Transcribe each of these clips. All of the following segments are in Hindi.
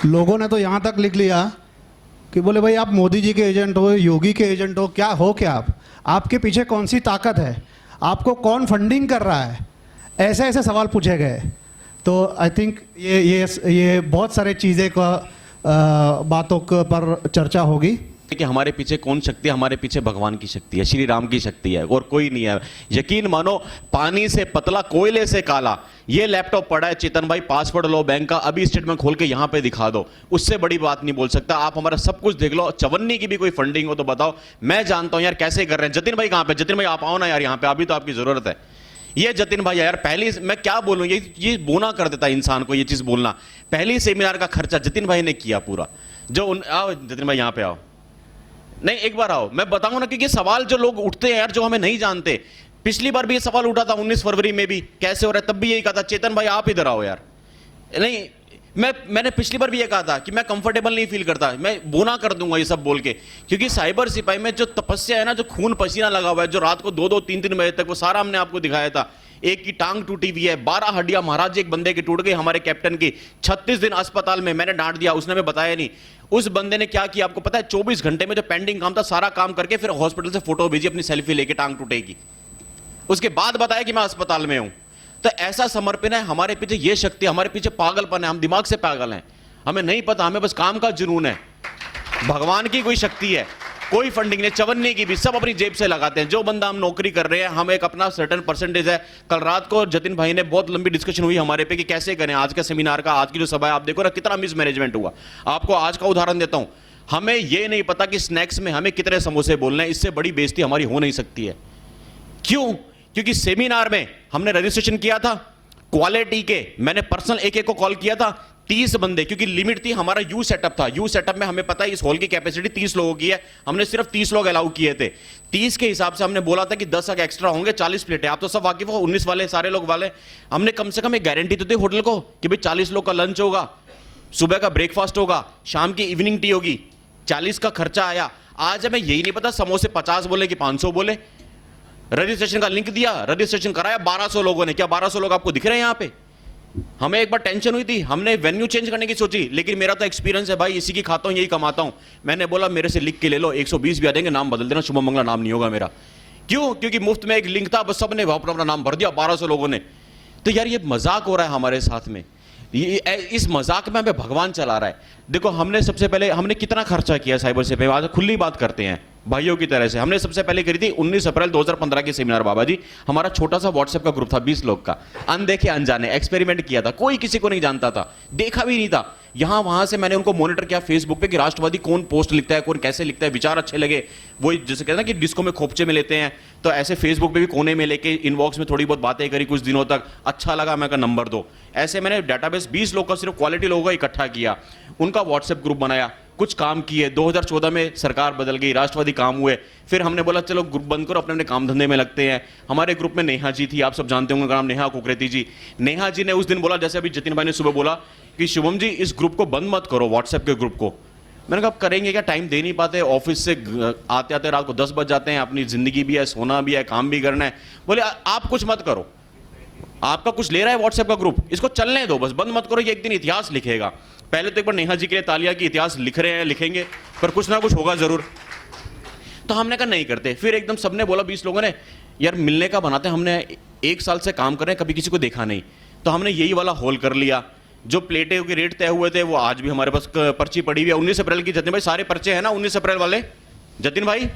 लोगों ने तो यहाँ तक लिख लिया कि बोले भाई आप मोदी जी के एजेंट हो, योगी के एजेंट हो, क्या हो क्या आप? आपके पीछे कौन सी ताकत है? आपको कौन फंडिंग कर रहा है? ऐसे ऐसे सवाल पूछे गए। तो आई थिंक ये बहुत सारे चीज़ें का बातों पर चर्चा होगी कि हमारे पीछे कौन शक्ति है? हमारे पीछे भगवान की शक्ति है, श्री राम की शक्ति है, और कोई नहीं है। यकीन मानो, पानी से पतला कोयले से काला। ये लैपटॉप पड़ा है चेतन भाई, पासवर्ड लो बैंक का, अभी स्टेटमेंट खोल के यहां पे दिखा दो, उससे बड़ी बात नहीं बोल सकता। आप हमारा सब कुछ देख लो, चवन्नी की भी कोई फंडिंग हो तो बताओ, मैं जानता हूं यार कैसे कर रहे हैं। जतिन भाई कहां पे? जतिन भाई आप आओ ना यार यहाँ पे, अभी तो आपकी जरूरत है। ये जतिन भाई यार, पहली मैं क्या बोलूं, ये बोना कर देता है इंसान को ये चीज बोलना। पहली सेमिनार का खर्चा जतिन भाई ने किया पूरा। आओ जतिन भाई यहाँ पे आओ, नहीं एक बार आओ, मैं बताऊंगा ना, क्योंकि सवाल जो लोग उठते हैं यार, जो हमें नहीं जानते। पिछली बार भी ये सवाल उठा था 19 फरवरी में भी, कैसे हो रहा है, तब भी यही कहा था चेतन भाई आप इधर आओ यार। नहीं, मैंने पिछली बार भी ये कहा था कि मैं कंफर्टेबल नहीं फील करता, मैं बोना कर दूंगा ये सब बोल के, क्योंकि साइबर सिपाही में जो तपस्या है ना, जो खून पसीना लगा हुआ है, जो रात को 2-2 3-3 बजे तक, वो सारा हमने आपको दिखाया था। एक की टांग टूटी हुई है, 12 हड्डियां महाराज एक बंदे की टूट गई, हमारे कैप्टन की 36 दिन अस्पताल में। मैंने डांट दिया, उसने हमें बताया नहीं। उस बंदे ने क्या किया आपको पता है? 24 घंटे में जो पेंडिंग काम था सारा काम करके फिर हॉस्पिटल से फोटो भेजी अपनी सेल्फी लेके टांग टूटेगी, उसके बाद बताया कि मैं अस्पताल में हूं। तो ऐसा समर्पण है हमारे पीछे, ये शक्ति हमारे पीछे, पागलपन है, हम दिमाग से पागल हैं, हमें नहीं पता, हमें बस काम का जुनून है। भगवान की कोई शक्ति है, कोई फंडिंग नहीं, चवन्नी की भी सब अपनी जेब से लगाते हैं। जो बंदा हम नौकरी कर रहे हैं, हम एक अपना सर्टेन परसेंटेज है। कल रात को जतिन भाई ने बहुत लंबी डिस्कशन हुई हमारे पे कि कैसे करें आज का सेमिनार का, आज की जो सभा है आप देखो ना कितना मिसमैनेजमेंट हुआ। आपको आज का उदाहरण देता हूं, हमें यह नहीं पता कि स्नैक्स में हमें कितने समोसे बोलने हैं, इससे बड़ी बेइज्जती हमारी हो नहीं सकती है। क्यों? क्योंकि सेमिनार में हमने रजिस्ट्रेशन किया था क्वालिटी के, मैंने पर्सनल एक को कॉल किया था, 30 बंदे, क्योंकि लिमिट थी। हमारा यू सेटअप था, यू सेटअप में हमें पता है इस हॉल की कैपेसिटी 30 लोगों की है, हमने सिर्फ 30 लोग अलाउ किए थे। 30 के हिसाब से हमने बोला था कि 10 एक्स्ट्रा होंगे, 40 प्लेटें। आप तो सब वाकिफ हो, 19 वाले सारे लोग वाले। हमने कम से कम एक गारंटी तो दी होटल को कि भाई 40 लोग का लंच होगा, सुबह का ब्रेकफास्ट होगा, शाम की इवनिंग टी होगी। 40 का खर्चा आया। आज हमें यही नहीं पता समोसे 50 बोले कि 500 बोले। रजिस्ट्रेशन का लिंक दिया, रजिस्ट्रेशन कराया 1200 लोगों ने। क्या 1200 लोग आपको दिख रहे हैं यहां पे? हमें एक बार टेंशन हुई थी, हमने वेन्यू चेंज करने की सोची, लेकिन मेरा तो एक्सपीरियंस है भाई, इसी की खाता हूं यही कमाता हूं। मैंने बोला मेरे से लिख के ले लो, 120 भी आ जाएंगे, नाम बदल देना, शुभम मंगला नाम नहीं होगा मेरा। क्यों? क्योंकि मुफ्त में एक लिंक था, बस सबने अपना अपना नाम भर दिया, 1200 लोगों ने। तो यार ये मजाक हो रहा है हमारे साथ में, इस मजाक में हमें भगवान चला रहा है। देखो हमने सबसे पहले हमने कितना खर्चा किया साइबर से, आज खुली बात करते हैं भाइयों की तरह से। हमने सबसे पहले करी थी 19 अप्रैल 2015 की सेमिनार बाबा जी। हमारा छोटा सा व्हाट्सएप का ग्रुप था 20 लोग का, अनदेखे अनजाने एक्सपेरिमेंट किया था, कोई किसी को नहीं जानता था, देखा भी नहीं था। यहां वहां से मैंने उनको मॉनिटर किया फेसबुक पे कि राष्ट्रवादी कौन पोस्ट लिखता है, कौन कैसे लिखता है, विचार अच्छे लगे। वो जैसे कहते हैं ना कि डिस्को में खोपचे में लेते हैं, तो ऐसे फेसबुक पे भी कोने में लेके इनबॉक्स में थोड़ी बहुत बातें करी कुछ दिनों तक। अच्छा लगा, मैं का नंबर दो। ऐसे मैंने डाटाबेस 20 लोग का, सिर्फ क्वालिटी लोगों का इकट्ठा किया, उनका व्हाट्सएप ग्रुप बनाया, कुछ काम किए। 2014 में सरकार बदल गई, राष्ट्रवादी काम हुए, फिर हमने बोला चलो ग्रुप बंद करो, अपने अपने काम धंधे में लगते हैं। हमारे ग्रुप में नेहा जी थी, आप सब जानते होंगे नाम, नेहा कुकरेती जी। नेहा जी ने उस दिन बोला, जैसे अभी जतिन भाई ने सुबह बोला कि शुभम जी इस ग्रुप को बंद मत करो, व्हाट्सएप के ग्रुप को। मैंने कहा करेंगे क्या, टाइम दे नहीं पाते, ऑफिस से आते आते रात को 10 बज जाते हैं, अपनी जिंदगी भी है, सोना भी है, काम भी करना है। बोले आप कुछ मत करो, आपका कुछ ले रहा है व्हाट्सएप का ग्रुप, इसको चलने दो, बस बंद मत करो, ये एक दिन इतिहास लिखेगा। पहले तो एक बार नेहा जी के लिए तालियां की, इतिहास लिख रहे हैं, लिखेंगे, पर कुछ ना कुछ होगा जरूर। तो हमने कहा नहीं करते। फिर एकदम सबने बोला, 20 लोगों ने, यार मिलने का बनाते हैं, हमने 1 साल से काम कर रहे हैं, कभी किसी को देखा नहीं, तो हमने यही वाला हॉल कर लिया। जो प्लेटें के रेट तय हुए थे वो आज भी हमारे पास पर्ची पड़ी हुई है। 19 अप्रैल की, जतिन भाई सारे पर्चे हैं ना 19 अप्रैल वाले, जतिन भाई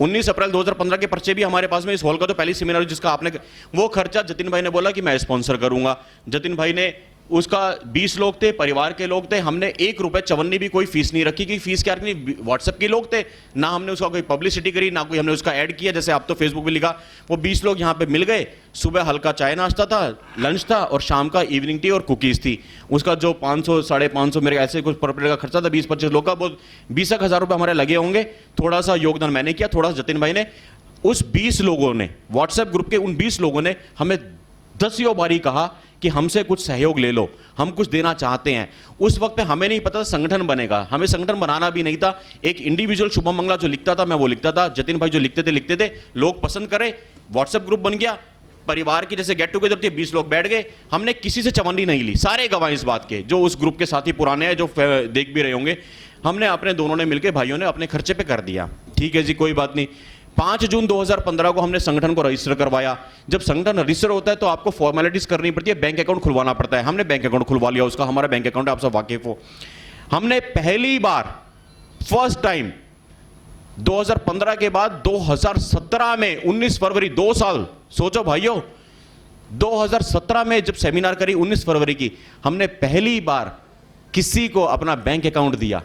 19 अप्रैल 2015 के पर्चे भी हमारे पास में। इस हॉल का तो पहली सेमिनार जिसका आपने, वो खर्चा जतिन भाई ने बोला कि मैं स्पॉन्सर करूंगा। जतिन भाई ने उसका 20 लोग थे, परिवार के लोग थे, हमने 1 रुपए चवन्नी भी कोई फीस नहीं रखी, कि फीस क्या रखनी, व्हाट्सएप के लोग थे ना, हमने उसका कोई पब्लिसिटी करी ना कोई हमने उसका ऐड किया, जैसे आप तो फेसबुक पे लिखा। वो 20 लोग यहाँ पे मिल गए, सुबह हल्का चाय नाश्ता था, लंच था, और शाम का इवनिंग टी और कुकीज थी। उसका जो 500 550 मेरे ऐसे कुछ पर प्लेट का खर्चा था, 20-25 लोग का, वो 20,000 रुपये हमारे लगे होंगे। थोड़ा सा योगदान मैंने किया, थोड़ा सा जतिन भाई ने। उस 20 लोगों ने, व्हाट्सएप ग्रुप के उन 20 लोगों ने हमें 10 बारी कहा कि हमसे कुछ सहयोग ले लो, हम कुछ देना चाहते हैं। उस वक्त हमें नहीं पता था संगठन बनेगा, हमें संगठन बनाना भी नहीं था। एक इंडिविजुअल शुभम मंगला जो लिखता था मैं वो लिखता था, जतिन भाई जो लिखते थे, लोग पसंद करे, व्हाट्सएप ग्रुप बन गया। परिवार की जैसे गेट टुगेदर थी, 20 लोग बैठ गए, हमने किसी से चवन्नी नहीं ली, सारे गवाह इस बात के, जो उस ग्रुप के साथी पुराने हैं, जो देख भी रहे होंगे, हमने अपने दोनों ने मिलकर भाइयों ने अपने खर्चे पे कर दिया। ठीक है जी, कोई बात नहीं। 5 जून 2015 को हमने संगठन को रजिस्टर करवाया। जब संगठन रजिस्टर होता है तो आपको फॉर्मेलिटीज करनी पड़ती है, बैंक अकाउंट खुलवाना पड़ता है। हमने बैंक अकाउंट खुलवा लिया उसका, हमारा बैंक अकाउंट आप सब वाकिफ हो। हमने पहली बार फर्स्ट टाइम 2015 के बाद 2017 में 19 फरवरी 2 साल, सोचो भाइयों, 2017 में जब सेमिनार करी 19 फरवरी की, हमने पहली बार किसी को अपना बैंक अकाउंट दिया।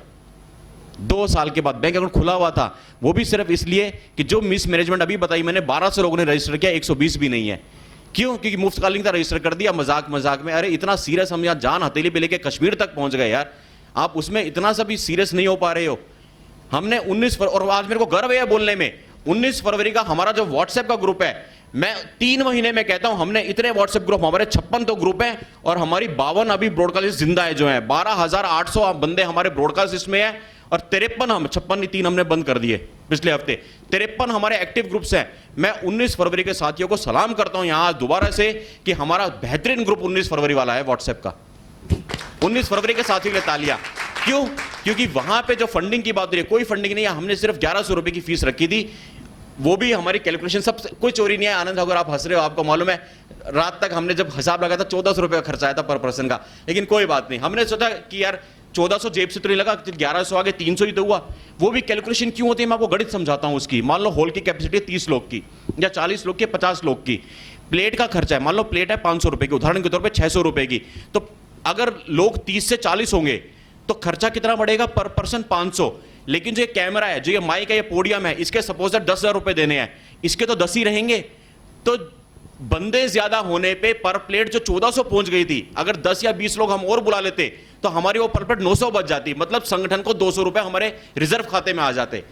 2 साल के बाद बैंक अकाउंट खुला हुआ था, वो भी सिर्फ इसलिए कि जो मिस मैनेजमेंट अभी बताई मैंने, 1200 लोगों ने रजिस्टर किया, 120 भी नहीं है। क्यों? क्योंकि मुफ्त कॉलिंग का रजिस्टर कर दिया मजाक मजाक में। अरे इतना सीरियस, हम यहाँ जान हथेली पे लेके कश्मीर तक पहुंच गए यार, आप उसमें इतना सा भी सीरियस नहीं हो पा रहे हो। हमने 19 और आज मेरे को गर्व है बोलने में, 19 फरवरी का हमारा जो व्हाट्सएप का ग्रुप है, मैं 3 महीने में कहता हूं हमने इतने व्हाट्सएप ग्रुप, हमारे 56 तो ग्रुप हैं और हमारी 52 अभी ब्रॉडकास्ट जिंदा है जो है, 12,800 बंदे हमारे ब्रॉडकास्ट इसमें है और 53 हम 56 नहीं 3 हमने बंद कर दिए पिछले हफ्ते, 53 हमारे एक्टिव ग्रुप्स हैं। मैं 19 फरवरी के साथियों को सलाम करता हूं यहां दोबारा से कि हमारा बेहतरीन ग्रुप 19 फरवरी वाला है व्हाट्सएप का। 19 फरवरी के साथियों के लिए तालियां। क्यों? क्योंकि वहां पे जो फंडिंग की बात हो रही है, कोई फंडिंग नहीं है, हमने सिर्फ 1100 रुपए की फीस रखी थी, वो भी हमारी कैलकुलेशन सब, कोई चोरी नहीं है। आनंद, अगर आप हंस रहे हो, आपको मालूम है रात तक हमने जब हिसाब लगाया था 1400 रुपए का खर्चा आया था पर पर्सन का, लेकिन कोई बात नहीं, हमने सोचा कि यार 1400 जेब से तो नहीं लगा, 1100 आगे 300 ही तो हुआ। वो भी कैलकुलेशन क्यों होती है, मैं आपको गणित समझाता हूं उसकी। मान लो हॉल की कैपेसिटी है 30 लोग की या 40 लोग की, 50 लोग की, प्लेट का खर्चा है, मान लो प्लेट है 500 रुपए की, उदाहरण के तौर पर 600 रुपए की, तो अगर लोग 30 से 40 होंगे तो खर्चा कितना बढ़ेगा पर पर्सन? 500। लेकिन जो ये कैमरा है, जो ये माइक है, ये पोडियम है, इसके सपोज 10,000 रुपए देने हैं, इसके तो 10 ही रहेंगे। तो बंदे ज्यादा होने पे पर प्लेट जो 1400 पहुंच गई थी, अगर 10 या 20 लोग हम और बुला लेते तो हमारी वो पर प्लेट 900 बच जाती, मतलब संगठन को 200 रुपए हमारे रिजर्व खाते में आ जाते।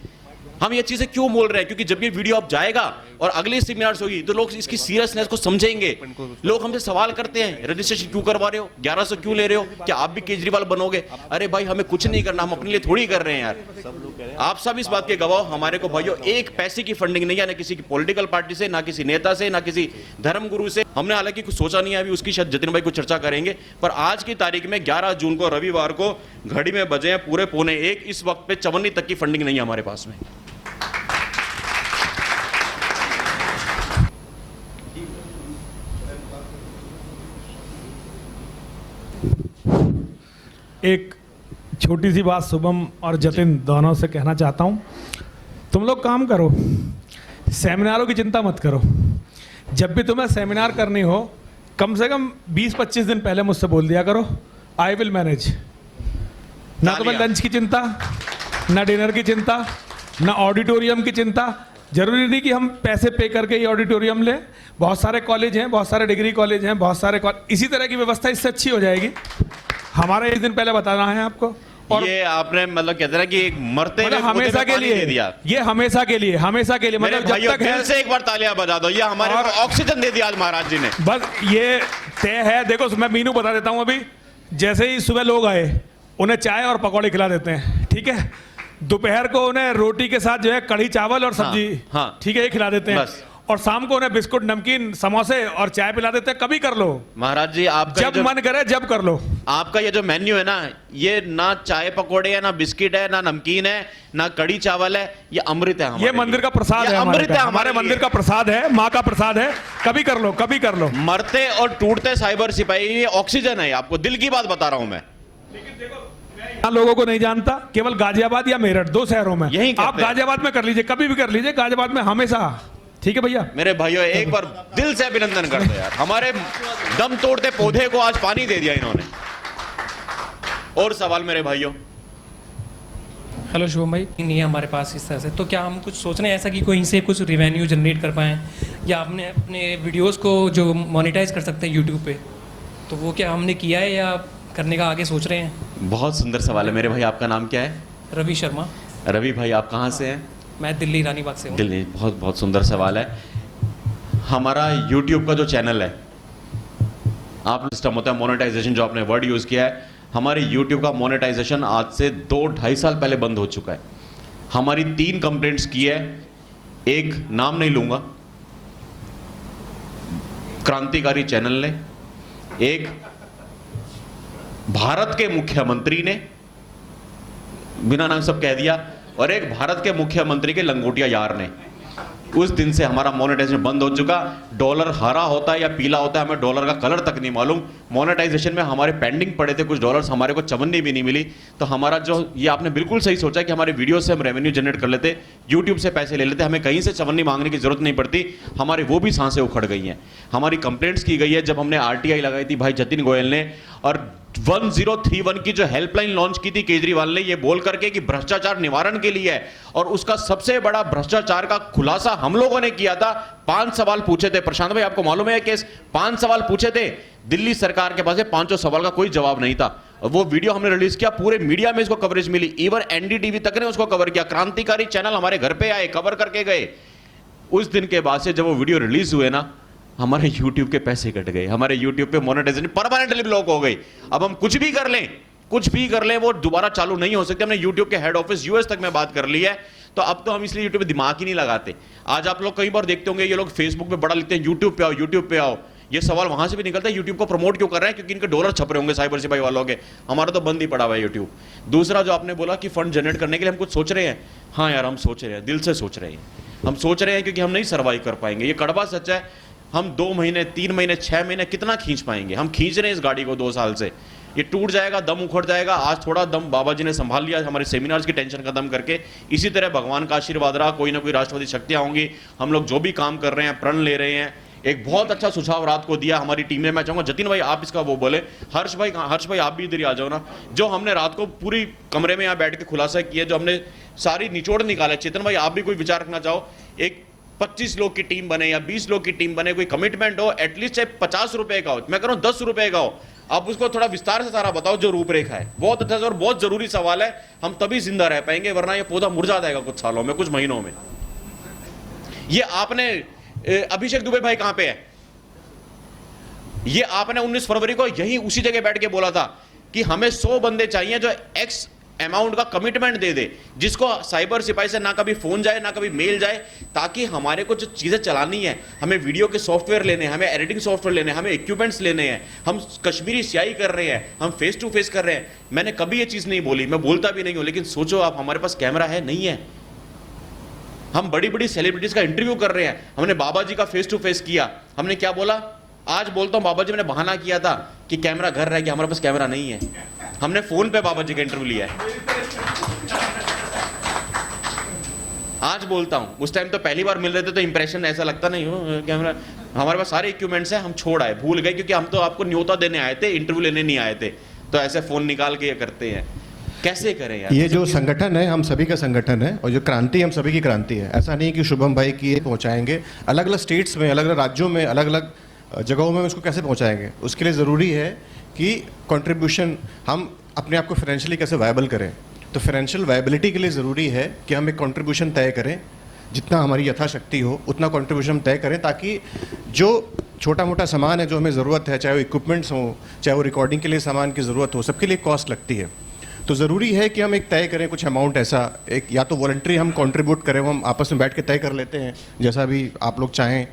हम ये चीजें क्यों बोल रहे हैं? क्योंकि जब ये वीडियो अब जाएगा और अगले सेमिनार्स होगी तो लोग इसकी सीरियसनेस को समझेंगे। लोग हमसे सवाल करते हैं, रजिस्ट्रेशन क्यों करवा रहे हो, 1100 क्यों ले रहे हो, क्या आप भी केजरीवाल बनोगे? अरे भाई हमें कुछ नहीं करना, हम अपने लिए थोड़ी कर रहे हैं यार। आप सब इस बात के गवाह। हमारे को भाइयों एक पैसे की फंडिंग नहीं है, ना किसी की पॉलिटिकल पार्टी से, ना किसी नेता से, ना किसी धर्म गुरु से। हमने हालांकि कुछ सोचा नहीं है अभी, उसकी शायद जतिन भाई को चर्चा करेंगे। पर आज की तारीख में 11 जून को रविवार को घड़ी में बजे हैं पूरे 12:45, इस वक्त पे 54 तक की फंडिंग नहीं है हमारे पास में। एक छोटी सी बात शुभम और जतिन दोनों से कहना चाहता हूँ। तुम लोग काम करो, सेमिनारों की चिंता मत करो। जब भी तुम्हें सेमिनार करनी हो, कम से कम 20-25 दिन पहले मुझसे बोल दिया करो, आई विल मैनेज। ना तुम्हें लंच की चिंता, ना डिनर की चिंता, ना ऑडिटोरियम की चिंता। जरूरी नहीं कि हम पैसे पे करके ये ऑडिटोरियम लें, बहुत सारे कॉलेज हैं, बहुत सारे डिग्री कॉलेज हैं, बहुत सारे इसी तरह की व्यवस्था इससे अच्छी हो जाएगी। हमारा एक दिन पहले बताना है आपको। और ये आपने मतलब कहते हैं कि एक मरते मतलब हमेशा के लिए दे दिया, ये हमेशा के लिए मतलब जब तक दिल से एक बार तालियां बजा दो, ये हमारे को ऑक्सीजन दे दिया आज महाराज जी ने। बस ये तय है। देखो मैं मीनू बता देता हूं अभी। जैसे ही सुबह लोग आए, उन्हें चाय और पकौड़े खिला देते हैं, ठीक है। दोपहर को उन्हें रोटी के साथ जो है कढ़ी चावल और सब्जी, हाँ, ठीक है, ये खिला देते हैं। और शाम को उन्हें बिस्कुट, नमकीन, समोसे और चाय पिला देते हैं। कभी कर लो महाराज जी, आपका जब मन करे जब कर लो। आपका ये जो मेन्यू है ना, ये ना चाय पकौड़े है, ना बिस्किट है, ना नमकीन है, ना कड़ी चावल है, ये अमृत है। ये मंदिर का प्रसाद है, अमृत है, हमारे मंदिर का प्रसाद है, माँ का प्रसाद है। कभी कर लो, कभी कर लो। मरते और टूटते साइबर सिपाही, ये ऑक्सीजन है। आपको दिल की बात बता रहा हूं मैं। यहाँ लोगों को नहीं जानता, केवल गाजियाबाद या मेरठ 2 शहरों में। आप गाजियाबाद में कर लीजिए, कभी भी कर लीजिए, गाजियाबाद में हमेशा। ठीक है भैया। मेरे भाइयों एक बार दिल से अभिनंदन कर दो यार, हमारे दम तोड़ते पौधे को आज पानी दे दिया इन्होंने। और सवाल मेरे भाइयों? हेलो शुभम भाई, नहीं है हमारे पास इस तरह से, तो क्या हम कुछ सोच रहे हैं ऐसा कि कोई से कुछ रिवेन्यू जनरेट कर पाएँ, या आपने अपने वीडियोस को जो मोनेटाइज कर सकते हैं यूट्यूब पे, तो वो क्या हमने किया है या करने का आगे सोच रहे हैं? बहुत सुंदर सवाल है मेरे भाई। आपका नाम क्या है? रवि शर्मा। रवि भाई, आप कहाँ से हैं? मैं दिल्ली रानीबाग से हूँ। दिल्ली। बहुत बहुत सुंदर सवाल है। हमारा YouTube का जो चैनल है, आप सिस्टम होता है मोनेटाइजेशन, जो आपने वर्ड यूज़ किया है, हमारे YouTube का मोनेटाइजेशन आज से 2-2.5 साल पहले बंद हो चुका है। हमारी 3 कंप्लेंट्स की है, एक नाम नहीं लूँगा, क्रांतिकारी चैनल ने, एक भारत के मुख्यमंत्री ने बिना नाम सब कह दिया, और एक भारत के मुख्यमंत्री के लंगोटिया यार ने। उस दिन से हमारा मोनेटाइजेशन बंद हो चुका। डॉलर हरा होता है या पीला होता है, हमें डॉलर का कलर तक नहीं मालूम। मोनेटाइजेशन में हमारे पेंडिंग पड़े थे कुछ डॉलर्स, हमारे को चवन्नी भी नहीं मिली। तो हमारा जो, ये आपने बिल्कुल सही सोचा कि हमारे वीडियो से हम रेवेन्यू जनरेट कर लेते, यूट्यूब से पैसे ले लेते, हमें कहीं से चवन्नी मांगने की जरूरत नहीं पड़ती। हमारी वो भी सांसें उखड़ गई हैं। हमारी कंप्लेंट्स की गई है। जब हमने RTI लगाई थी भाई जतिन गोयल ने, और 1031 की जो हेल्पलाइन लॉन्च की थी केजरीवाल ने, ये बोल करके कि भ्रष्टाचार निवारण के लिए है, और उसका सबसे बड़ा भ्रष्टाचार का खुलासा हम लोगों ने किया था। 5 सवाल पूछे थे प्रशांत भाई, आपको मालूम है केस, 5 सवाल पूछे थे दिल्ली सरकार के पास, 5 सवाल का कोई जवाब नहीं था। और वो वीडियो हमने रिलीज किया, पूरे मीडिया में इसको कवरेज मिली, इवन NDTV तक ने उसको कवर किया। क्रांतिकारी चैनल हमारे घर पे आए, कवर करके गए। उस दिन के बाद से जब वो वीडियो रिलीज हुए ना, हमारे YouTube के पैसे कट गए, हमारे YouTube पे मोनेटाइजेशन परमानेंटली ब्लॉक हो गई। अब हम कुछ भी कर लें वो दोबारा चालू नहीं हो सकते। हमने YouTube के हेड ऑफिस US तक में बात कर ली है, तो अब तो हम इसलिए YouTube पे दिमाग ही नहीं लगाते। आज आप लोग कई बार देखते होंगे, ये लोग Facebook पे बड़ा लिखते हैं YouTube पे आओ। ये सवाल वहां से भी निकलता है, YouTube को प्रमोट क्यों कर रहे हैं? क्योंकि इनके डॉलर छप रहे होंगे साइबर सिपाही वालों के। हमारा तो बंद ही पड़ा हुआ है YouTube। दूसरा जो आपने बोला कि फंड जनरेट करने के लिए हम कुछ सोच रहे हैं, हाँ यार हम सोच रहे हैं, दिल से सोच रहे हैं। हम सोच रहे हैं क्योंकि हम नहीं सर्वाइव कर पाएंगे, ये कड़वा सच है। हम 2 महीने 3 महीने 6 महीने कितना खींच पाएंगे? हम खींच रहे हैं इस गाड़ी को 2 साल से, ये टूट जाएगा, दम उखड़ जाएगा। आज थोड़ा दम बाबा जी ने संभाल लिया हमारे सेमिनार्स की टेंशन खत्म करके। इसी तरह भगवान का आशीर्वाद रहा, कोई ना कोई राष्ट्रवादी शक्तियां होंगी। हम लोग जो भी काम कर रहे हैं, प्रण ले रहे हैं। एक बहुत अच्छा सुझाव रात को दिया हमारी टीम ने, मैं चाहूंगा जतिन भाई आप इसका वो बोले, हर्ष भाई आप भी इधर ही आ जाओ ना। जो हमने रात को पूरी कमरे में यहाँ बैठ के खुलासा किया, जो हमने सारी निचोड़ निकाला, चेतन भाई आप भी कोई विचार रखना चाहो, एक 25 लोग की टीम बने या 20 लोग की टीम बने, कोई कमिटमेंट हो, एटलीस्ट चाहे 50 रुपए का हो, मैं कह रहा हूं 10 रुपए का हो, आप उसको थोड़ा विस्तार से सारा बताओ जो रूपरेखा है। बहुत अच्छा और बहुत जरूरी सवाल है, हम तभी जिंदा रह पाएंगे, वरना ये पौधा मुरझा जाएगा कुछ सालों में, कुछ महीनों में। ये आपने अभिषेक दुबे भाई कहां पे है? ये आपने 19 फरवरी को यही उसी जगह बैठ के बोला था कि हमें 100 बंदे चाहिए जो X अमाउंट का कमिटमेंट दे दे, जिसको साइबर सिपाही से ना कभी फोन जाए ना कभी मेल जाए, ताकि हमारे को जो चीजें चलानी है, हमें वीडियो के सॉफ्टवेयर लेने हैं, हमें एडिटिंग सॉफ्टवेयर लेने हैं, हमें इक्विपमेंट्स लेने हैं, हम कश्मीरी स्याही कर रहे हैं, हम फेस टू फेस कर रहे हैं। मैंने कभी ये चीज नहीं बोली, मैं बोलता भी नहीं हूं, लेकिन सोचो आप, हमारे पास कैमरा है नहीं है? हम बड़ी बड़ी सेलिब्रिटीज का इंटरव्यू कर रहे हैं। हमने बाबा जी का फेस टू फेस किया, हमने क्या बोला? आज बोलता हूं बाबा जी, मैंने बहाना किया था कि कैमरा घर रह गया, हमारे पास कैमरा नहीं है। हमने फोन पे बाबा जी का इंटरव्यू लिया है। आज बोलता हूं, उस टाइम तो पहली बार मिल रहे थे तो इंप्रेशन ऐसा लगता नहीं हो कैमरा, हमारे पास सारे इक्विपमेंट्स हैं, हम छोड़ आए, भूल गए, क्योंकि हम तो आपको न्योता देने आए थे, इंटरव्यू लेने नहीं आए थे। तो ऐसे फोन निकाल के ये करते हैं, कैसे करें यार? ये जो संगठन है हम सभी का संगठन है, और जो क्रांति हम सभी की क्रांति है। ऐसा नहीं कि शुभम भाई की ये पहुंचाएंगे, अलग अलग स्टेट्स में, अलग अलग राज्यों में, अलग अलग जगहों में उसको कैसे पहुंचाएंगे। उसके लिए ज़रूरी है कि कंट्रीब्यूशन, हम अपने आप को फाइनेंशियली कैसे वायबल करें। तो फाइनेंशियल वायबिलिटी के लिए ज़रूरी है कि हम एक कंट्रीब्यूशन तय करें, जितना हमारी यथाशक्ति हो उतना कंट्रीब्यूशन तय करें, ताकि जो छोटा मोटा सामान है जो हमें ज़रूरत है, चाहे वो इक्विपमेंट्स हो, चाहे वो रिकॉर्डिंग के लिए सामान की ज़रूरत हो, सबके लिए कॉस्ट लगती है। तो ज़रूरी है कि हम एक तय करें कुछ अमाउंट ऐसा, एक या तो वॉलंटरी हम कंट्रीब्यूट करें, वो हम आपस में बैठ के तय कर लेते हैं, जैसा भी आप लोग चाहें।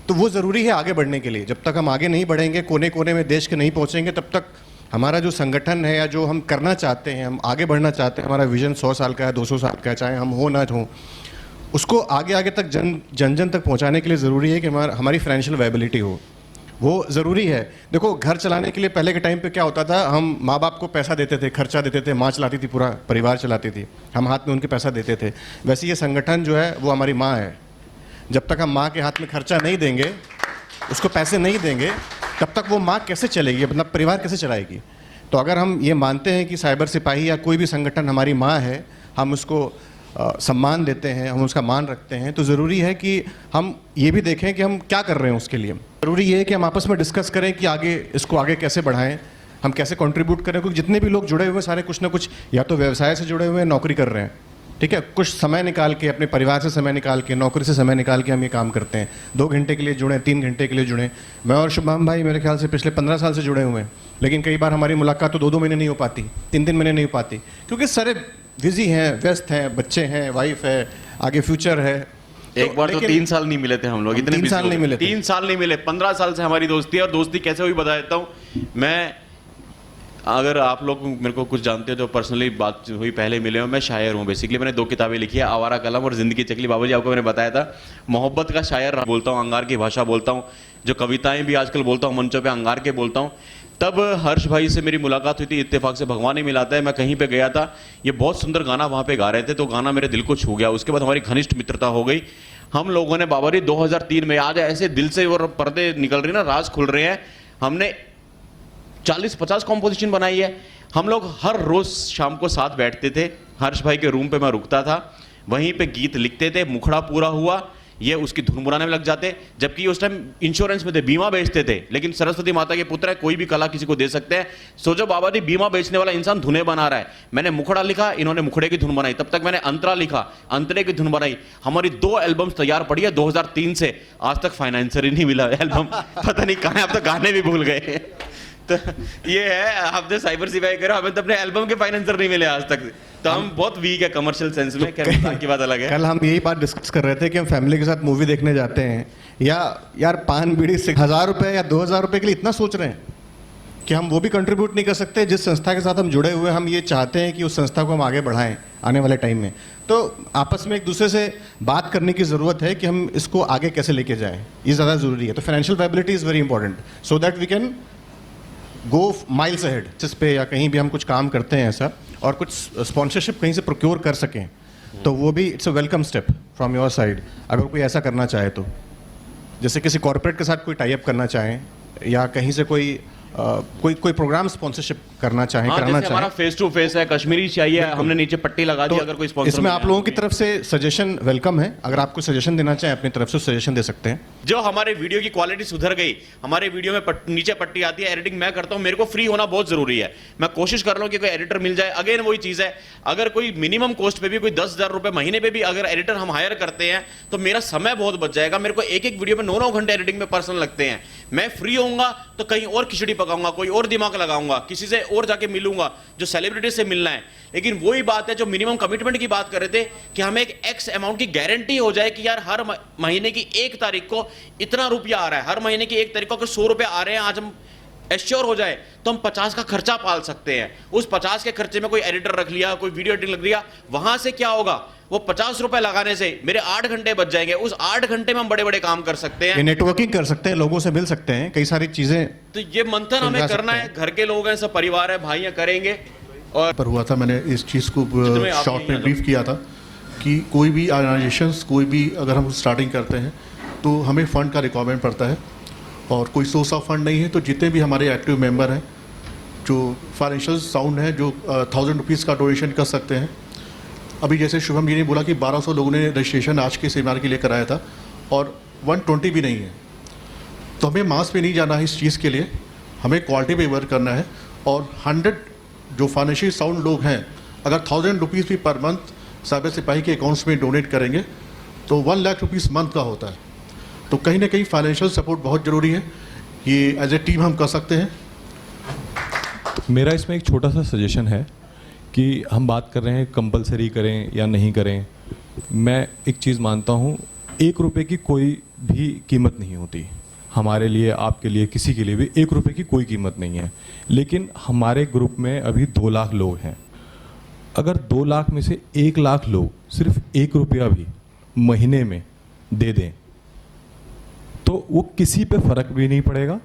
तो वो ज़रूरी है आगे बढ़ने के लिए। जब तक हम आगे नहीं बढ़ेंगे, कोने कोने में देश के नहीं पहुँचेंगे, तब तक हमारा जो संगठन है या जो हम करना चाहते हैं, हम आगे बढ़ना चाहते हैं, हमारा विजन 100 साल का है, 200 साल का है, चाहे हम हो ना हो, उसको आगे आगे तक जन जन तक पहुँचाने के लिए ज़रूरी है कि हमारी फाइनेंशियल वायबिलिटी हो। वो ज़रूरी है। देखो, घर चलाने के लिए पहले के टाइम पे क्या होता था, हम माँ बाप को पैसा देते थे, खर्चा देते थे, माँ चलाती थी, पूरा परिवार चलाती थी, हम हाथ में उनके पैसा देते थे। वैसे ये संगठन जो है वो हमारी माँ है। जब तक हम माँ के हाथ में खर्चा नहीं देंगे, उसको पैसे नहीं देंगे, तब तक वो माँ कैसे चलेगी, अपना परिवार कैसे चलाएगी। तो अगर हम ये मानते हैं कि साइबर सिपाही या कोई भी संगठन हमारी माँ है, हम उसको सम्मान देते हैं, हम उसका मान रखते हैं, तो ज़रूरी है कि हम ये भी देखें कि हम क्या कर रहे हैं उसके लिए। ज़रूरी ये है कि हम आपस में डिस्कस करें कि आगे इसको आगे कैसे बढ़ाएं, हम कैसे कंट्रीब्यूट करें, क्योंकि जितने भी लोग जुड़े हुए हैं सारे कुछ ना कुछ या तो व्यवसाय से जुड़े हुए हैं, नौकरी कर रहे हैं, ठीक है, कुछ समय निकाल के अपने परिवार से समय निकाल के, नौकरी से समय निकाल के हम ये काम करते हैं। 2 घंटे के लिए जुड़े, 3 घंटे के लिए जुड़े। मैं और शुभम भाई मेरे ख्याल से पिछले 15 साल से जुड़े हुए हैं, लेकिन कई बार हमारी मुलाकात तो 2-2 महीने नहीं हो पाती, 3-3 महीने नहीं हो पाती, क्योंकि सारे बिजी हैं, व्यस्त हैं, बच्चे हैं, वाइफ है, आगे फ्यूचर है। एक बार तो लेकिन- 3 साल नहीं मिले थे हम लोग, हम इतने 3 busy साल हो नहीं गए। मिले थे। 3 साल नहीं मिले, 15 साल से हमारी दोस्ती है। और दोस्ती कैसे हुई बता देता हूँ मैं। अगर आप लोग मेरे को कुछ जानते हो, जो पर्सनली बात हुई, पहले मिले हो, मैं शायर हूँ बेसिकली। मैंने 2 किताबें लिखी है, आवारा कलम और जिंदगी चकली। बाबूजी आपको मैंने बताया था, मोहब्बत का शायर बोलता हूँ, अंगार की भाषा बोलता हूँ, जो कविताएं भी आजकल बोलता हूँ मंचों पे अंगार के बोलता हूँ। तब हर्ष भाई से मेरी मुलाकात हुई थी, इत्तेफाक से, भगवान ही मिलाता है। मैं कहीं पे गया था, ये बहुत सुंदर गाना वहाँ पे गा रहे थे, तो गाना मेरे दिल को छू गया। उसके बाद हमारी घनिष्ठ मित्रता हो गई। हम लोगों ने बाबा जी 2003 में, आज ऐसे दिल से और पर्दे निकल रहे हैं ना, राज खुल रहे हैं। हमने 40-50 कॉम्पोजिशन बनाई है। हम लोग हर रोज शाम को साथ बैठते थे, हर्ष भाई के रूम पे मैं रुकता था, वहीं पे गीत लिखते थे। मुखड़ा पूरा हुआ, ये उसकी धुन बुनाने में लग जाते, जबकि उस टाइम इंश्योरेंस में थे, बीमा बेचते थे। लेकिन सरस्वती माता के पुत्र है, कोई भी कला किसी को दे सकते हैं। सोचो बाबा जी, बीमा बेचने वाला इंसान धुनें बना रहा है। मैंने मुखड़ा लिखा, इन्होंने मुखड़े की धुन बनाई। तब तक मैंने अंतरा लिखा, अंतरे की धुन बनाई। हमारी 2 एल्बम्स तैयार पड़ी है 2003 से, आज तक फाइनेंसर ही नहीं मिला एल्बम। पता नहीं कहाँ है, अब तो गाने भी भूल गए। तो ये है, आपने साइबर सिपाही करो, हमें तो अपने एल्बम के फाइनेंसर नहीं मिले आज तक। तो हम बहुत वीक है कमर्शियल सेंस में। खैर, की बात अलग है। कल हम यही बात डिस्कस कर रहे थे कि हम फैमिली के साथ मूवी देखने जाते हैं, या यार पान बीड़ी से 1000 रुपये या 2000 रुपये के लिए इतना सोच रहे हैं कि हम वो भी कंट्रीब्यूट नहीं कर सकते। जिस संस्था के साथ हम जुड़े हुए हैं, हम ये चाहते हैं कि उस संस्था को हम आगे बढ़ाएं आने वाले टाइम में। तो आपस में एक दूसरे से बात करने की ज़रूरत है कि हम इसको आगे कैसे लेके जाएं, ये ज़्यादा ज़रूरी है। तो financial viability is very important, so that we can go miles ahead. जिस पे या कहीं भी हम कुछ काम करते हैं ऐसा, और कुछ स्पॉन्सरशिप कहीं से प्रोक्योर कर सकें, तो वो भी it's a welcome step from your side. अगर कोई ऐसा करना चाहे तो, जैसे किसी कॉर्पोरेट के साथ कोई टाई अप करना चाहें, या कहीं से कोई कोई प्रोग्राम स्पॉन्सरशिप करना चाहें, हाँ, कराना जैसे हमारा चाहें, फेस टू फेस है, कश्मीरी चाहिए, हमने नीचे पट्टी लगा दी। तो अगर कोई स्पॉन्सर इसमें आप लोगों की तरफ से सजेशन वेलकम है। अगर आपको सजेशन देना चाहें अपनी तरफ से, सजेशन दे सकते हैं। जो हमारे वीडियो की क्वालिटी सुधर गई, हमारे वीडियो में नीचे पट्टी आती है, एडिटिंग मैं करता हूं, मेरे को फ्री होना बहुत जरूरी है। मैं कोशिश कर रहा हूं कि कोई एडिटर मिल जाए। अगेन वही चीज है, अगर कोई मिनिमम कॉस्ट पे भी, कोई 10,000 रुपए महीने पे भी अगर एडिटर हम हायर करते हैं, तो मेरा समय बहुत बच जाएगा। मेरे को एक एक वीडियो में 9-9 घंटे एडिटिंग में पर्सनल लगते हैं। मैं फ्री होऊंगा तो कहीं और खिचड़ी पकाऊंगा, कोई और दिमाग लगाऊंगा, किसी से और जाके मिलूंगा, जो सेलिब्रिटी से मिलना है। लेकिन वही बात है जो मिनिमम कमिटमेंट की बात कर रहे थे, कि हमें एक एक्स अमाउंट की गारंटी हो जाए कि यार हर महीने की 1 तारीख को इतना रुपया आ रहा है, हर महीने की 1 तारीख को अगर 100 रुपये आ रहे हैं, आज हम एश्योर हो जाए तो हम 50 का खर्चा पाल सकते हैं। उस 50 के खर्चे में कोई एडिटर रख लिया, कोई वीडियो एडिटिंग लग लिया, वहां से क्या होगा, वो 50 रुपए लगाने से मेरे 8 घंटे बच जाएंगे। उस 8 घंटे में हम बड़े बड़े काम कर सकते ये हैं। नेटवर्किंग कर सकते हैं, लोगों से मिल सकते हैं, कई सारी चीज़ें तो ये मंथन हमें समझा करना सकते है, घर के लोग हैं, सब परिवार है, भाइयां करेंगे। और पर हुआ था, मैंने इस चीज़ को जितने आप शॉर्ट नहीं में हैं ब्रीफ किया था कि कोई भी ऑर्गेनाइजेशंस, कोई भी अगर हम स्टार्टिंग करते हैं तो हमें फ़ंड का रिक्वायरमेंट पड़ता है, और कोई सोर्स ऑफ फंड नहीं है। तो जितने भी हमारे एक्टिव मेंबर हैं, जो फाइनेंशियल साउंड है, जो 1000 रुपीज़ का डोनेशन कर सकते हैं। अभी जैसे शुभम जी ने बोला कि 1200 लोगों ने रजिस्ट्रेशन आज के सेमिनार के लिए कराया था, और 120 भी नहीं है। तो हमें मास पे नहीं जाना है इस चीज़ के लिए, हमें क्वालिटी पे वर्क करना है। और 100 जो फाइनेंशियल साउंड लोग हैं, अगर 1000 रुपीज़ भी पर मंथ साइबर सिपाही के अकाउंट्स में डोनेट करेंगे तो 1 लाख रुपीज़ मंथ का होता है। तो कहीं ना कहीं फाइनेंशियल सपोर्ट बहुत ज़रूरी है, ये एज ए टीम हम कर सकते हैं। मेरा इसमें एक छोटा सा सजेशन है कि हम बात कर रहे हैं कंपलसरी करें या नहीं करें। मैं एक चीज़ मानता हूँ, 1 रुपये की कोई भी कीमत नहीं होती हमारे लिए, आपके लिए, किसी के लिए भी 1 रुपये की कोई कीमत नहीं है। लेकिन हमारे ग्रुप में अभी 2 लाख लोग हैं। अगर 2 लाख में से 1 लाख लोग सिर्फ 1 रुपया भी महीने में दे दें, तो वो किसी पे फ़र्क भी नहीं पड़ेगा,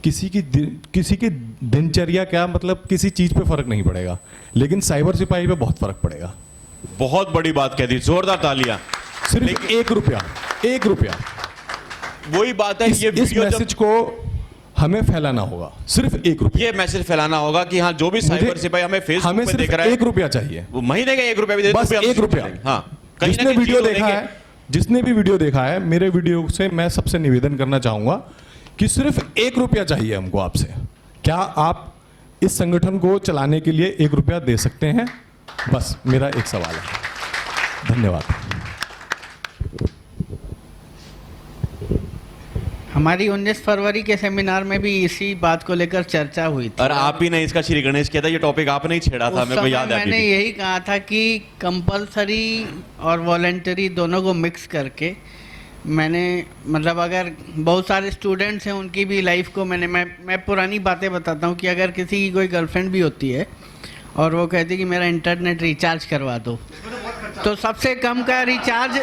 किसी की दिनचर्या, क्या मतलब किसी चीज़ पे फ़र्क नहीं पड़ेगा, लेकिन साइबर सिपाही पे बहुत फ़र्क पड़ेगा। बहुत बड़ी बात कह दी, जोरदार तालियां। सिर्फ 1 रुपया, 1 रुपया। वही बात है, ये इस वीडियो मैसेज को हमें फैलाना होगा, सिर्फ 1 रुपया। ये मैसेज फैलाना होगा कि हाँ, जो भी साइबर सिपाही हमें फेसबुक हमें पे सिर्फ देख रहा है, 1 रुपया चाहिए, वो महीने का 1 रुपया भी दे, बस 1 रुपया। हाँ, कहीं ना जिसने कहीं वीडियो जीरो देखा देंगे। है, जिसने भी वीडियो देखा है, मेरे वीडियो से मैं सबसे निवेदन करना चाहूंगा कि सिर्फ 1 रुपया चाहिए हमको आपसे। क्या आप इस संगठन को चलाने के लिए 1 रुपया दे सकते हैं? बस मेरा एक सवाल है। धन्यवाद। हमारी 19 फरवरी के सेमिनार में भी इसी बात को लेकर चर्चा हुई थी। और आप ही ने इसका श्री गणेश किया था, ये टॉपिक आपने ही छेड़ा था, उस मेरे को समय याद है अभी मैंने भी। यही कहा था कि कंपलसरी और वॉलेंटरी दोनों को मिक्स करके मैंने, मतलब अगर बहुत सारे स्टूडेंट्स हैं उनकी भी लाइफ को मैं पुरानी बातें बताता हूँ कि अगर किसी की कोई गर्लफ्रेंड भी होती है और वो कहती कि मेरा इंटरनेट रिचार्ज करवा दो, तो सबसे कम का रिचार्ज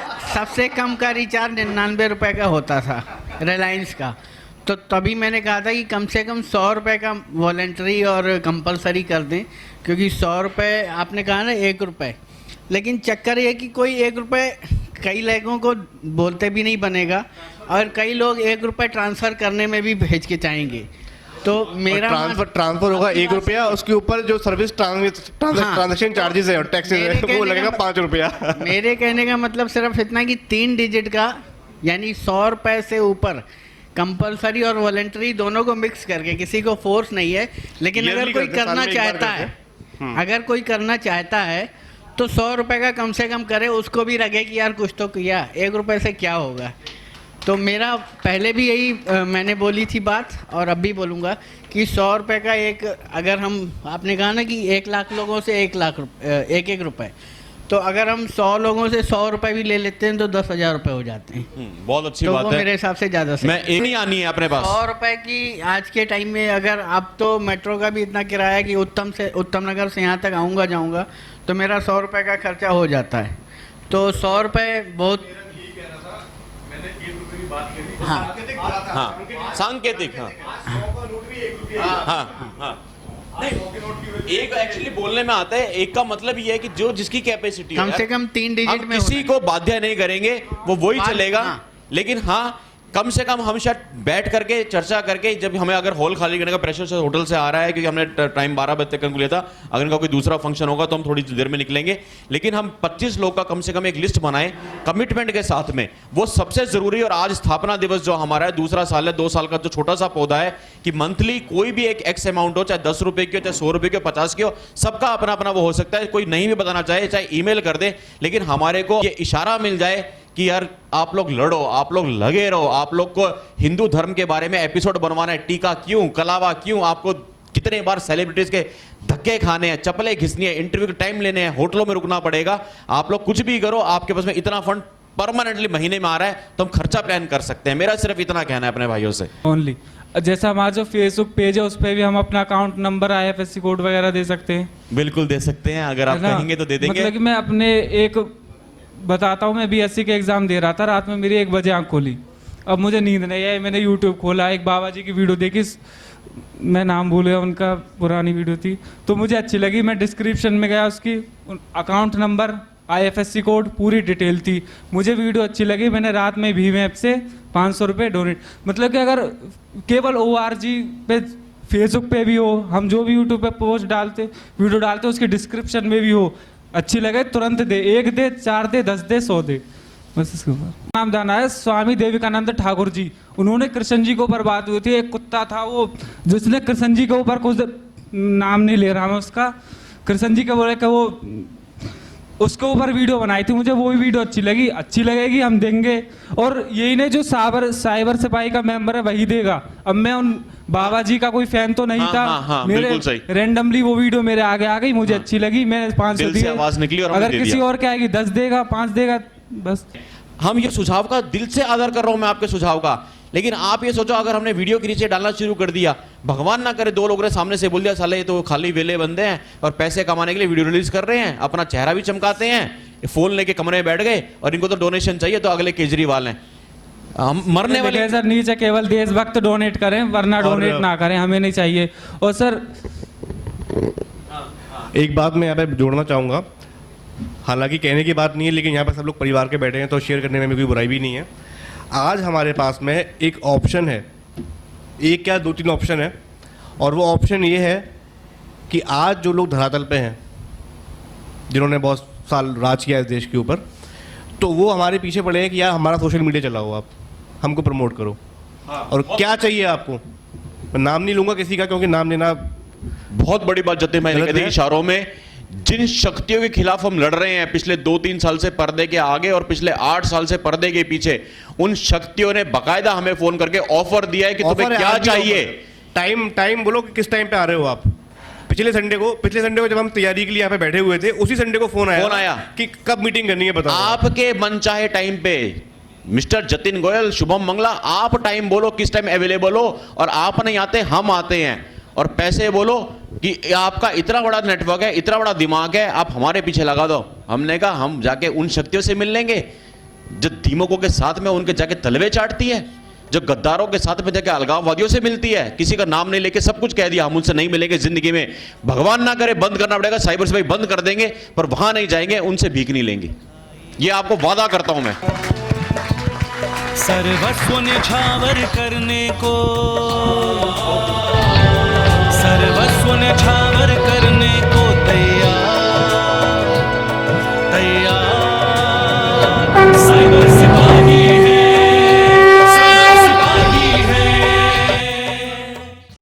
99 रुपए का होता था रिलायंस का। तो तभी मैंने कहा था कि कम से कम 100 रुपये का वॉलेंटरी और कंपलसरी कर दें, क्योंकि 100 रुपये आपने कहा ना 1 रुपये, लेकिन चक्कर ये कि कोई 1 रुपये कई लोगों को बोलते भी नहीं बनेगा और कई लोग 1 रुपये ट्रांसफ़र करने में भी हिचकिचाएंगे। तो मेरा ट्रांसफर होगा 1 रुपया, उसके ऊपर जो सर्विस ट्रांजेक्शन चार्जेस है और टैक्सेस है वो लगेगा 5 रुपया। मेरे कहने का मतलब सिर्फ इतना कि 3 डिजिट का, यानी 100 रुपये से ऊपर कंपलसरी और वॉलेंटरी दोनों को मिक्स करके, किसी को फोर्स नहीं है, लेकिन अगर कोई करना चाहता है, अगर कोई करना चाहता है तो 100 रुपये का कम से कम करे, उसको भी लगे कि यार कुछ तो किया, 1 रुपये से क्या होगा। तो मेरा पहले भी यही मैंने बोली थी बात और अब भी बोलूँगा कि 100 रुपये का एक, अगर हम, आपने कहा ना कि 1 लाख लोगों से 1 लाख एक रुपये, तो अगर हम 100 लोगों से 100 रुपये भी ले लेते हैं तो 10,000 रुपये हो जाते हैं। बहुत अच्छी तो बात वो है। मेरे हिसाब से ज़्यादा सही। मैं एक नहीं आनी है अपने पास 100 रुपये की आज के टाइम में, अगर आप तो मेट्रो का भी इतना किराया है कि उत्तम नगर से यहाँ तक आऊँगा जाऊँगा तो मेरा 100 रुपये का खर्चा हो जाता है। तो 100 रुपये बहुत, हाँ हाँ सांकेतिक, हाँ हाँ हाँ नहीं, एक एक्चुअली बोलने में आता है, एक का मतलब ये है कि जो जिसकी कैपेसिटी कम है, से कम 3 डिजिट हम में किसी को बाध्य नहीं करेंगे, वो वही बात- चलेगा। हाँ। लेकिन हाँ, कम से कम हम शायद बैठ करके चर्चा करके, जब हमें अगर हॉल खाली करने का प्रेशर से होटल से आ रहा है, क्योंकि हमने टाइम 12 बजे तक लिया था, अगर इनका कोई दूसरा फंक्शन होगा तो हम थोड़ी देर में निकलेंगे, लेकिन हम 25 लोग का कम से कम एक लिस्ट बनाएं कमिटमेंट के साथ में। वो सबसे जरूरी। और आज स्थापना दिवस जो हमारा है, दूसरा साल है, 2 साल का जो छोटा सा पौधा है कि मंथली कोई भी एक एक्स अमाउंट हो, चाहे 10 रुपए की हो, चाहे 100 रुपए की हो, 50 की हो, सबका अपना अपना वो हो सकता है। कोई नहीं भी बताना चाहे चाहे ईमेल कर दे, लेकिन हमारे को ये इशारा मिल जाए कि यार आप लोग लड़ो, आप लोग लगे रहो, आप लोग को हिंदू धर्म के बारे में एपिसोड बनवाना है, टीका क्यों, कलावा क्यों, आपको कितने बार सेलिब्रिटीज के धक्के खाने हैं, चप्पलें घिसनी है, इंटरव्यू के टाइम लेने हैं, होटलों में रुकना पड़ेगा, आप लोग कुछ भी करो, आपके पास में इतना फंड परमानेंटली महीने में आ रहा है तो हम खर्चा प्लान कर सकते हैं। मेरा सिर्फ इतना कहना है अपने भाइयों से। ओनली जैसा हमारा जो फेसबुक पेज है उस पर भी हम अपना अकाउंट नंबर, IFSC कोड वगैरह दे सकते हैं। बिल्कुल दे सकते हैं, अगर आप है ना? कहेंगे तो दे देंगे। मतलब कि मैं अपने एक बताता हूँ, मैं BSc के एग्ज़ाम दे रहा था, रात में मेरी 1 बजे आँख खोली, अब मुझे नींद नहीं आई, मैंने YouTube खोला, एक बाबा जी की वीडियो देखी, मैं नाम भूल गया उनका, पुरानी वीडियो थी, तो मुझे अच्छी लगी, मैं डिस्क्रिप्शन में गया, उसकी अकाउंट नंबर, IFSC कोड, पूरी डिटेल थी, मुझे वीडियो अच्छी लगी, मैंने रात में भीम ऐप से 500 रुपये डोनेट, मतलब कि अगर केवल ORG पे, फेसबुक पे भी हो, हम जो भी यूट्यूब पे पोस्ट डालते, वीडियो डालते, उसके डिस्क्रिप्शन में भी हो, अच्छी लगे तुरंत दे, 1 दे, 4 दे, 10 दे, 100 दे, बस इसके ऊपर। नाम जाना है स्वामी देविकानंद ठाकुर जी, उन्होंने कृष्ण जी के ऊपर बात हुई थी, एक कुत्ता था वो जिसने कृष्ण जी के ऊपर कुछ, नाम नहीं ले रहा मैं उसका, कृष्ण जी के बोले कि वो उसके ऊपर वीडियो बनाई थी, मुझे वो भी वीडियो अच्छी लगी, अच्छी लगेगी हम देंगे। और यही नहीं, जो साइबर सिपाही का मेंबर है वही देगा। अब मैं उन बाबा जी का कोई फैन तो नहीं हाँ, था, हाँ, हाँ, मेरे बिल्कुल सही। रैंडमली वो वीडियो मेरे आगे आ गई, मुझे अच्छी लगी, मैंने 500 दिल से दिए। आवाज निकली और हमने अगर दे किसी दिया। और के आएगी 10 देगा, 5 देगा, बस। हम ये सुझाव का दिल से आदर कर रहा हूं मैं आपके सुझाव का, लेकिन आप ये सोचो अगर हमने वीडियो के नीचे डालना शुरू कर दिया, भगवान ना करे 2 लोगों ने सामने से बोल दिया साले ये तो खाली वेले बंदे हैं और पैसे कमाने के लिए वीडियो रिलीज कर रहे हैं, अपना चेहरा भी चमकाते हैं, फोन लेके कमरे में बैठ गए और इनको तो डोनेशन चाहिए, तो अगले केजरीवाल हैं। हम मरने वाले। सर नीचे केवल देशभक्त डोनेट करें, वरना डोनेट ना करें, हमें नहीं चाहिए। और सर एक बात मैं यहाँ पे जोड़ना चाहूँगा, हालांकि कहने की बात नहीं है, लेकिन यहाँ पर सब लोग परिवार के बैठे हैं तो शेयर करने में कोई बुराई भी नहीं है। आज हमारे पास में एक ऑप्शन है, एक क्या 2-3 ऑप्शन है, और वो ऑप्शन ये है कि आज जो लोग धरातल पे हैं, जिन्होंने बहुत साल राज किया इस देश के ऊपर, तो वो हमारे पीछे पड़े हैं कि यार हमारा सोशल मीडिया चलाओ, आप हमको प्रमोट करो। और क्या चाहिए आपको, मैं नाम नहीं लूँगा किसी का, क्योंकि नाम लेना बहुत बड़ी बात जते मैंने गलत कही है। इशारों में जिन शक्तियों के खिलाफ हम लड़ रहे हैं पिछले 2-3 साल से पर्दे के आगे और पिछले 8 साल से पर्दे के पीछे, उन शक्तियों ने बकायदा हमें फोन करके ऑफर दिया है कि तुम्हें क्या चाहिए। टाइम बोलो कि किस टाइम पे आ रहे हो आप। पिछले संडे को जब हम तैयारी के लिए यहाँ पे बैठे हुए थे, उसी संडे को फोन आया कि कब मीटिंग करनी है बताओ। आपके मनचाहे टाइम पे मिस्टर जतिन गोयल, शुभम मंगला, आप टाइम बोलो किस टाइम अवेलेबल हो, और आप नहीं आते हम आते हैं। और पैसे बोलो कि आपका इतना बड़ा नेटवर्क है, इतना बड़ा दिमाग है, आप हमारे पीछे लगा दो। हमने कहा हम जाके उन शक्तियों से मिल लेंगे जो दीमकों के साथ में उनके जाके तलवे चाटती है, जो गद्दारों के साथ में जाके अलगाववादियों से मिलती है। किसी का नाम नहीं लेके सब कुछ कह दिया, हम उनसे नहीं मिलेंगे जिंदगी में। भगवान ना करे बंद करना पड़ेगा, साइबर से बंद कर देंगे, पर वहां नहीं जाएंगे, उनसे भीख नहीं लेंगे। ये आपको वादा करता हूं मैं। सर्वस्व न्यौछावर करने को, सर्वस्व न्यौछावर कर